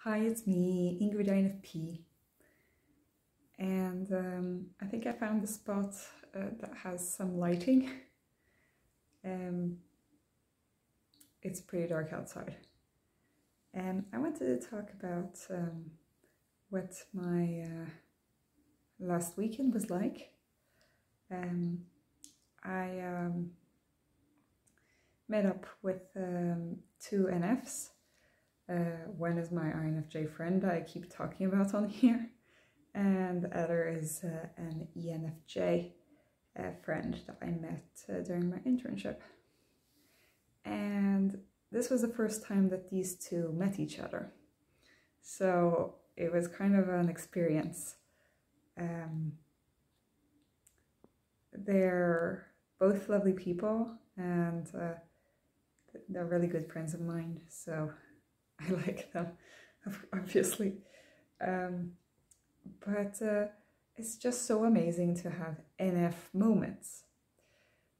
Hi, it's me, Ingrid INFP, and I think I found the spot that has some lighting. It's pretty dark outside. I wanted to talk about what my last weekend was like. I met up with two NFs. One is my INFJ friend I keep talking about on here, and the other is an ENFJ friend that I met during my internship. And this was the first time that these two met each other. So it was kind of an experience. They're both lovely people, and they're really good friends of mine, so I like them, obviously. But it's just so amazing to have NF moments.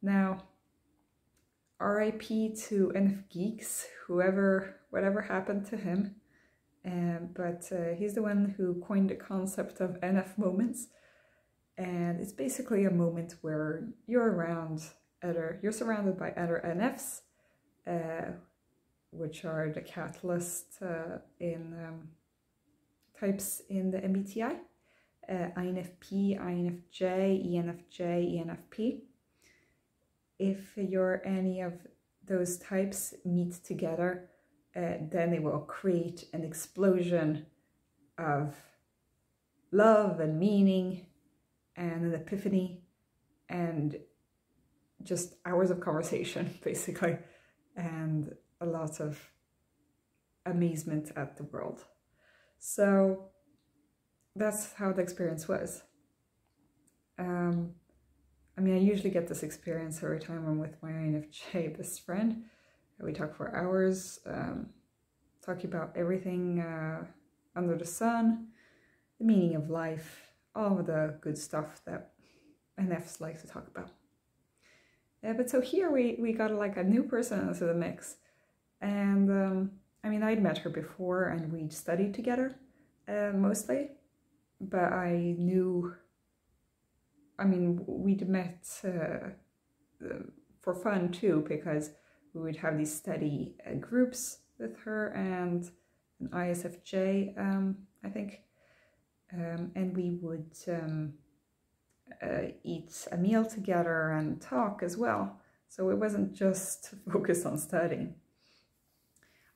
Now, RIP to NF Geeks, whatever happened to him. But he's the one who coined the concept of NF moments. And it's basically a moment where you're surrounded by other NFs, which are the catalyst in types in the MBTI, INFP, INFJ, ENFJ, ENFP. If you're any of those types meet together, then it will create an explosion of love and meaning and an epiphany and just hours of conversation, basically, and a lot of amazement at the world. So that's how the experience was. I mean, I usually get this experience every time I'm with my INFJ best friend. We talk for hours, talking about everything under the sun, the meaning of life, all of the good stuff that NFs like to talk about. But so here we got like a new person into the mix. And I mean, I'd met her before and we'd studied together mostly, but we'd met for fun too, because we would have these study groups with her and an ISFJ, I think, and we would eat a meal together and talk as well. So it wasn't just focused on studying.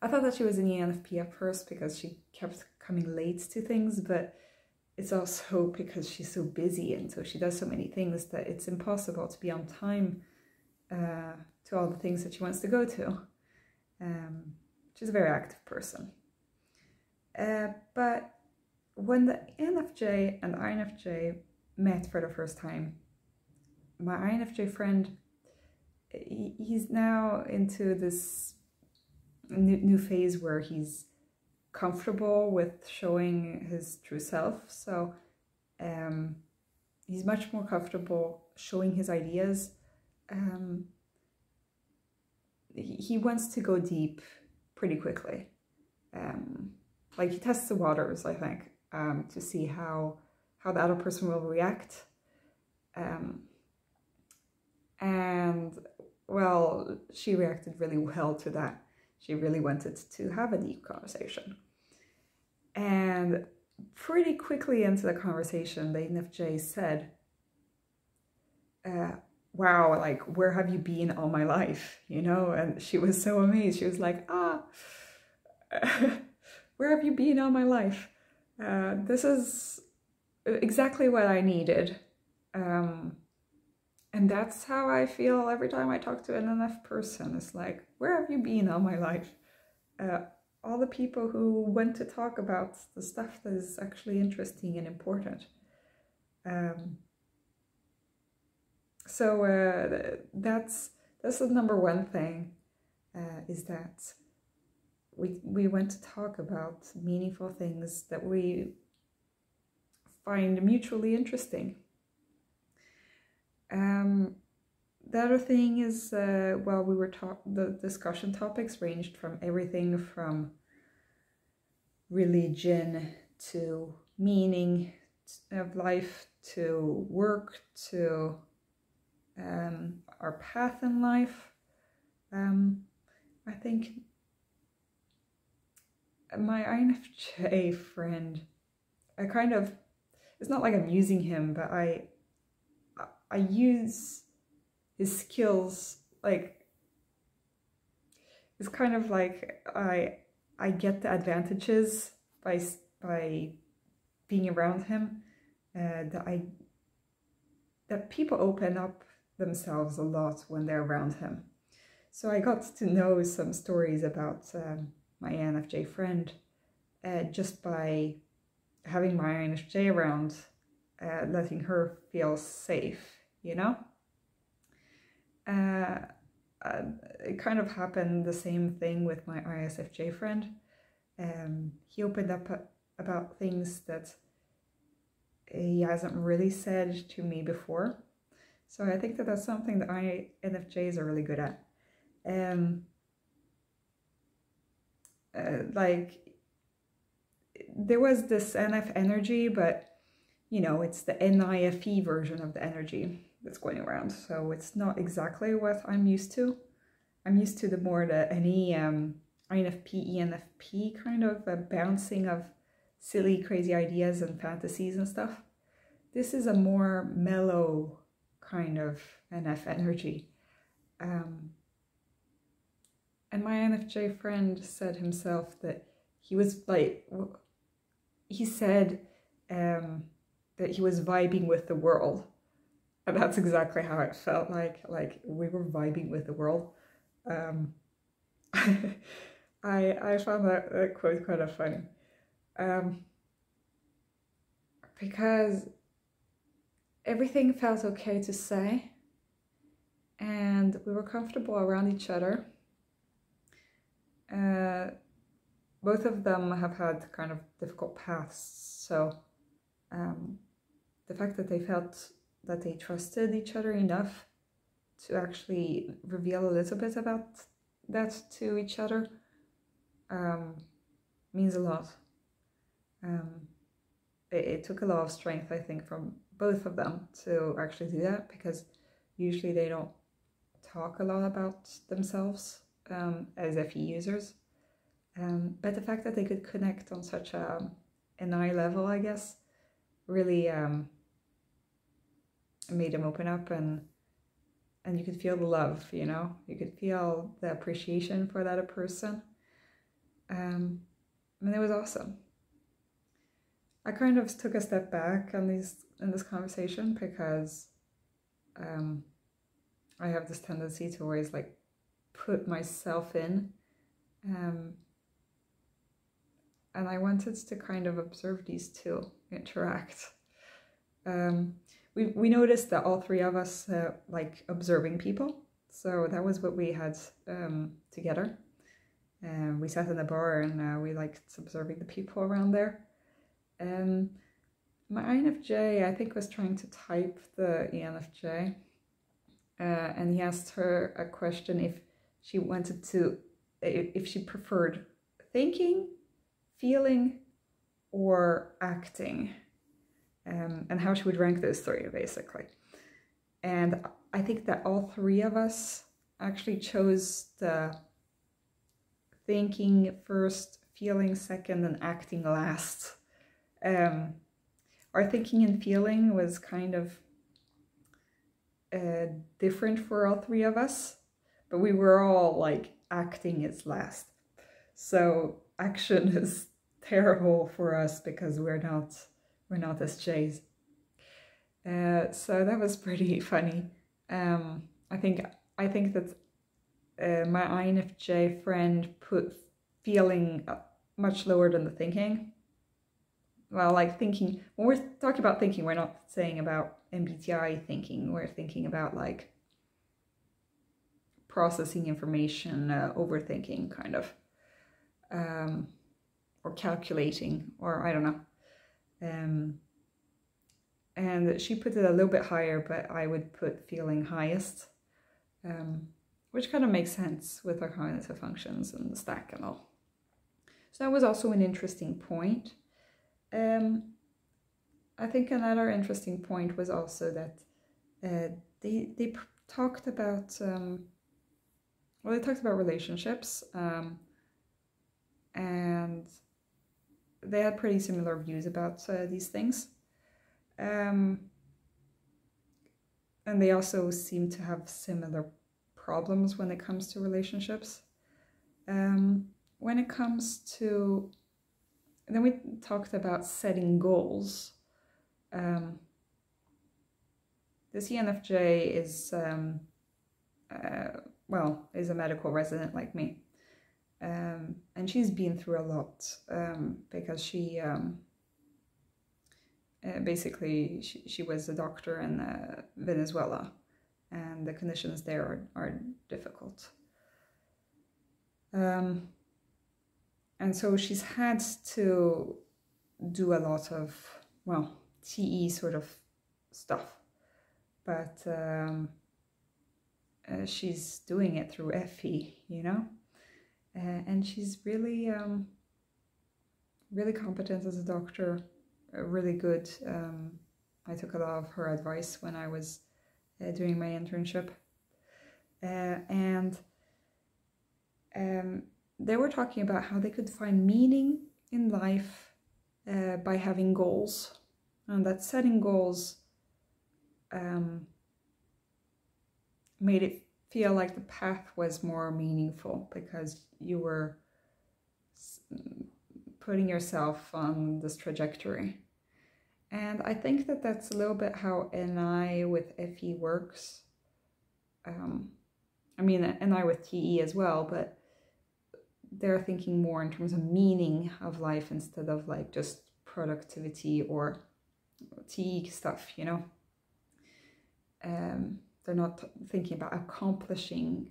I thought that she was an ENFP at first because she kept coming late to things, but it's also because she's so busy and so she does so many things that it's impossible to be on time to all the things that she wants to go to. She's a very active person. But when the ENFJ and INFJ met for the first time, my INFJ friend, he's now into this new phase where he's comfortable with showing his true self. So he's much more comfortable showing his ideas. He wants to go deep pretty quickly. Like he tests the waters, I think, to see how the other person will react. And well, she reacted really well to that. She really wanted to have a deep conversation. And pretty quickly into the conversation, the ENFJ said, wow, like, where have you been all my life? You know, and she was so amazed. She was like, where have you been all my life? This is exactly what I needed. And that's how I feel every time I talk to an NF person. It's like, where have you been all my life? All the people who want to talk about the stuff that is actually interesting and important. So that's the number one thing, is that we want to talk about meaningful things that we find mutually interesting. The other thing is, the discussion topics ranged from everything from religion to meaning of life to work to our path in life. I think my INFJ friend, it's not like I'm using him, but I use his skills, like, it's kind of like I get the advantages by being around him, that people open up themselves a lot when they're around him. So I got to know some stories about my INFJ friend just by having my INFJ around, letting her feel safe, you know? It kind of happened the same thing with my ISFJ friend. He opened up about things that he hasn't really said to me before. So I think that that's something that INFJs are really good at. Like, there was this NF energy, but you know, it's the NIFE version of the energy that's going around. So it's not exactly what I'm used to. I'm used to the INFP, ENFP kind of bouncing of silly, crazy ideas and fantasies and stuff. This is a more mellow kind of NF energy. And my INFJ friend said himself that he was like, he said that he was vibing with the world. And that's exactly how it felt like we were vibing with the world. I found that quote kind of funny. Because everything felt okay to say, and we were comfortable around each other. Both of them have had kind of difficult paths, so the fact that they felt that they trusted each other enough to actually reveal a little bit about that to each other means a lot. It took a lot of strength, I think, from both of them to actually do that, because usually they don't talk a lot about themselves as FE users. But the fact that they could connect on such an eye level, I guess, really made them open up, and you could feel the love, you know? You could feel the appreciation for that person. And it was awesome. I kind of took a step back in this conversation, because I have this tendency to always like put myself in, and I wanted to kind of observe these two interact. We noticed that all three of us like observing people, so that was what we had together. We sat in the bar and we liked observing the people around there. My INFJ, I think, was trying to type the ENFJ, and he asked her a question if she preferred thinking, feeling, or acting, and how she would rank those three, basically. And I think that all three of us actually chose the thinking first, feeling second, and acting last. Our thinking and feeling was kind of different for all three of us, but we were all like acting is last. So action is terrible for us because we're not SJs. So that was pretty funny. I think that my INFJ friend put feeling much lower than the thinking. Well, like thinking, when we're talking about thinking, we're not saying about MBTI thinking. We're thinking about like processing information, overthinking kind of, or calculating, or I don't know. And she put it a little bit higher, but I would put feeling highest, which kind of makes sense with our cognitive functions and the stack and all. So that was also an interesting point. I think another interesting point was also that they talked about they talked about relationships, and they had pretty similar views about these things. And they also seem to have similar problems when it comes to relationships. When it comes to, then we talked about setting goals. This ENFJ is, is a medical resident like me. And she's been through a lot because she basically she was a doctor in Venezuela, and the conditions there are difficult. And so she's had to do a lot of, TE sort of stuff, but she's doing it through FE, and she's really, really competent as a doctor, really good. I took a lot of her advice when I was doing my internship, and they were talking about how they could find meaning in life by having goals, and that setting goals made it feel like the path was more meaningful because you were putting yourself on this trajectory. And I think that that's a little bit how NI with FE works. NI with TE as well, but they're thinking more in terms of meaning of life instead of like just productivity or TE stuff, They're not thinking about accomplishing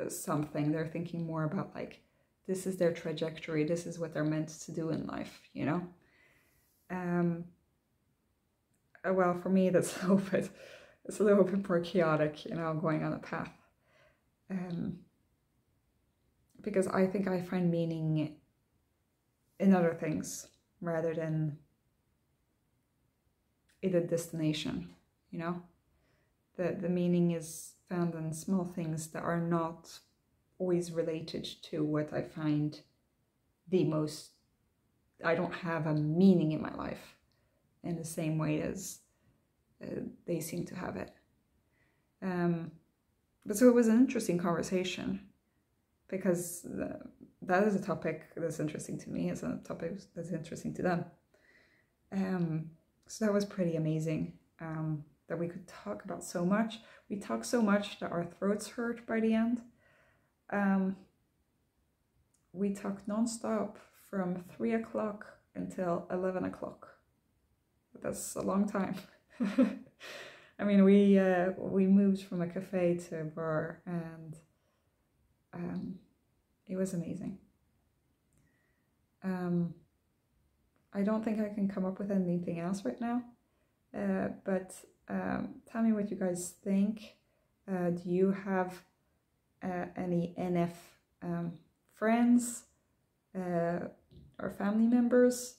something. They're thinking more about like, this is their trajectory. This is what they're meant to do in life, Well, for me, it's a little bit more chaotic, going on a path. Because I think I find meaning in other things rather than in a destination, The meaning is found in small things that are not always related to what I find the most. I don't have a meaning in my life in the same way as they seem to have it. But so it was an interesting conversation because that is a topic that's interesting to me. It's a topic that's interesting to them. So that was pretty amazing. That we could talk about so much. We talked so much that our throats hurt by the end. We talked nonstop from 3 o'clock until 11 o'clock. That's a long time. We moved from a cafe to a bar, and it was amazing. I don't think I can come up with anything else right now, but tell me what you guys think. Do you have any NF friends or family members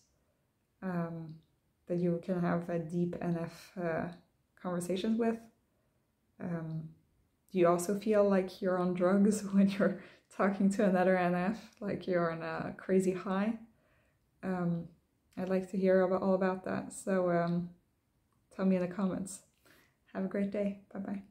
that you can have a deep NF conversations with? Do you also feel like you're on drugs when you're talking to another NF, like you're on a crazy high? I'd like to hear all about that. So tell me in the comments. Have a great day. Bye-bye.